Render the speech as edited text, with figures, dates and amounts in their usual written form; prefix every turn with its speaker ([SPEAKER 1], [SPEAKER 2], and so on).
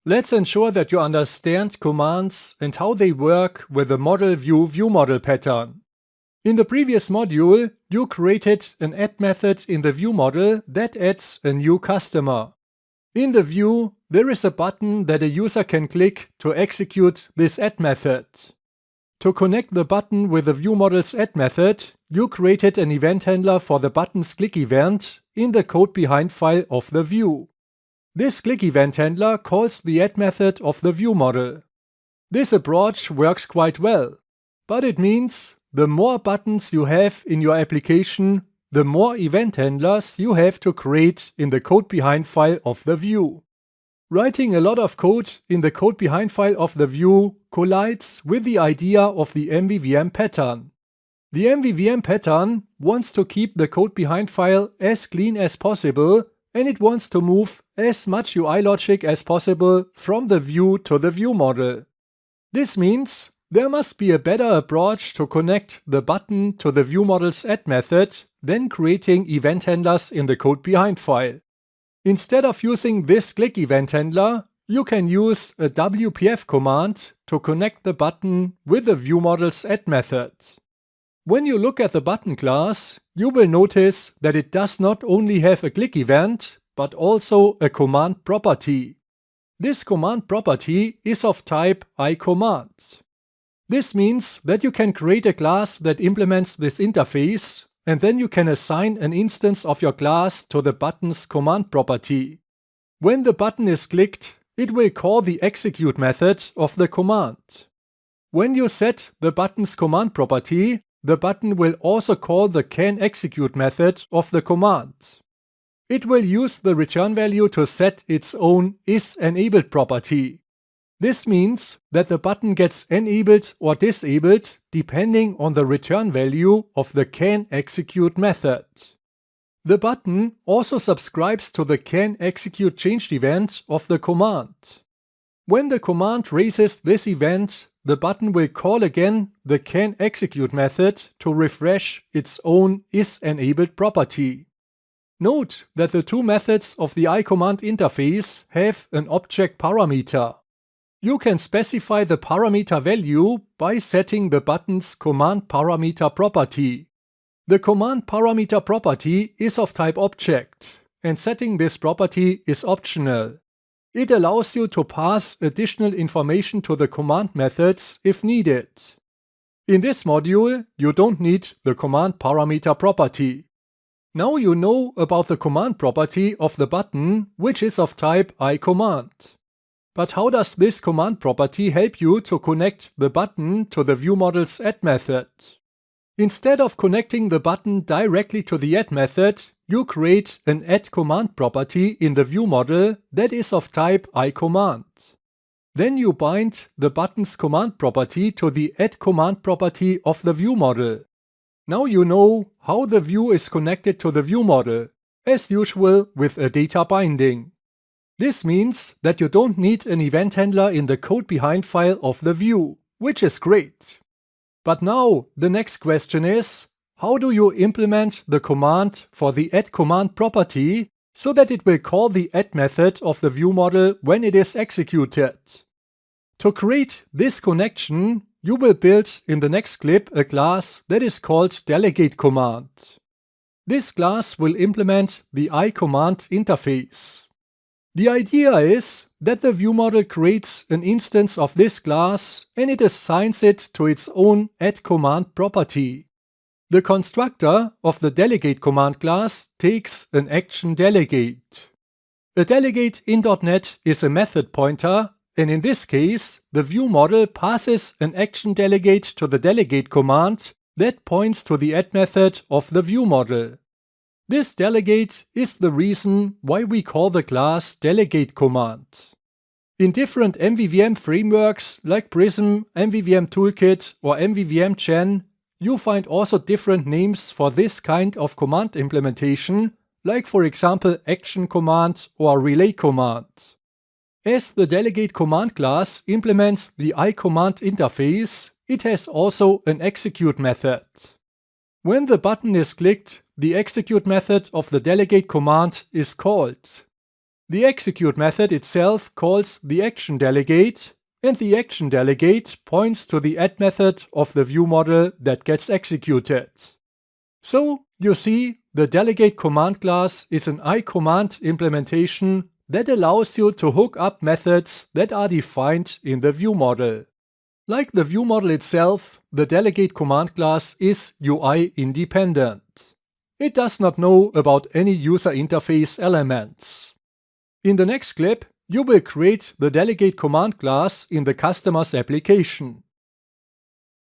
[SPEAKER 1] let's ensure that you understand commands and how they work with the model view viewModel pattern. In the previous module, you created an add method in the viewModel that adds a new customer. In the view, there is a button that a user can click to execute this add method. To connect the button with the viewModel's add method, you created an event handler for the button's click event in the code behind file of the view. This click event handler calls the add method of the viewModel. This approach works quite well, but it means the more buttons you have in your application, the more event handlers you have to create in the code behind file of the view. Writing a lot of code in the code behind file of the view collides with the idea of the MVVM pattern. The MVVM pattern wants to keep the code behind file as clean as possible, and it wants to move as much UI logic as possible from the view to the viewModel. This means there must be a better approach to connect the button to the viewModel's add method than creating event handlers in the code behind file. Instead of using this click event handler, you can use a WPF command to connect the button with the viewModel's add method. When you look at the button class, you will notice that it does not only have a click event, but also a command property. This command property is of type iCommand. This means that you can create a class that implements this interface, and then you can assign an instance of your class to the button's command property. When the button is clicked, it will call the execute method of the command. When you set the button's command property, the button will also call the canExecute method of the command. It will use the return value to set its own isEnabled property. This means that the button gets enabled or disabled depending on the return value of the canExecute method. The button also subscribes to the canExecute changed event of the command. When the command raises this event, the button will call again the canExecute method to refresh its own isEnabled property. Note that the two methods of the iCommand interface have an object parameter. You can specify the parameter value by setting the button's command parameter property. The command parameter property is of type object, and setting this property is optional. It allows you to pass additional information to the command methods if needed. In this module, you don't need the command parameter property. Now you know about the command property of the button, which is of type iCommand. But how does this command property help you to connect the button to the viewModel's add method? Instead of connecting the button directly to the add method, you create an add command property in the viewModel that is of type iCommand. Then you bind the button's command property to the add command property of the viewModel. Now you know how the view is connected to the viewModel, as usual with a data binding. This means that you don't need an event handler in the code behind file of the view, which is great. But now the next question is, how do you implement the command for the add command property so that it will call the add method of the viewModel when it is executed? To create this connection, you will build in the next clip a class that is called delegateCommand. This class will implement the iCommand interface. The idea is that the viewModel creates an instance of this class and it assigns it to its own addCommand property. The constructor of the delegateCommand class takes an action delegate. A delegate in .NET is a method pointer, and in this case, the viewModel passes an action delegate to the delegateCommand that points to the add method of the viewModel. This delegate is the reason why we call the class delegateCommand. In different MVVM frameworks like Prism, MVVM Toolkit, or MVVM Gen, you find also different names for this kind of command implementation, like for example action command or relay command. As the delegateCommand class implements the iCommand interface, it has also an execute method. When the button is clicked, the execute method of the delegateCommand is called. The execute method itself calls the action delegate, and the action delegate points to the add method of the view model that gets executed. So, you see, the delegate command class is an iCommand implementation that allows you to hook up methods that are defined in the view model. Like the view model itself, the delegate command class is UI independent. It does not know about any user interface elements. In the next clip, you will create the delegate command class in the customer's application.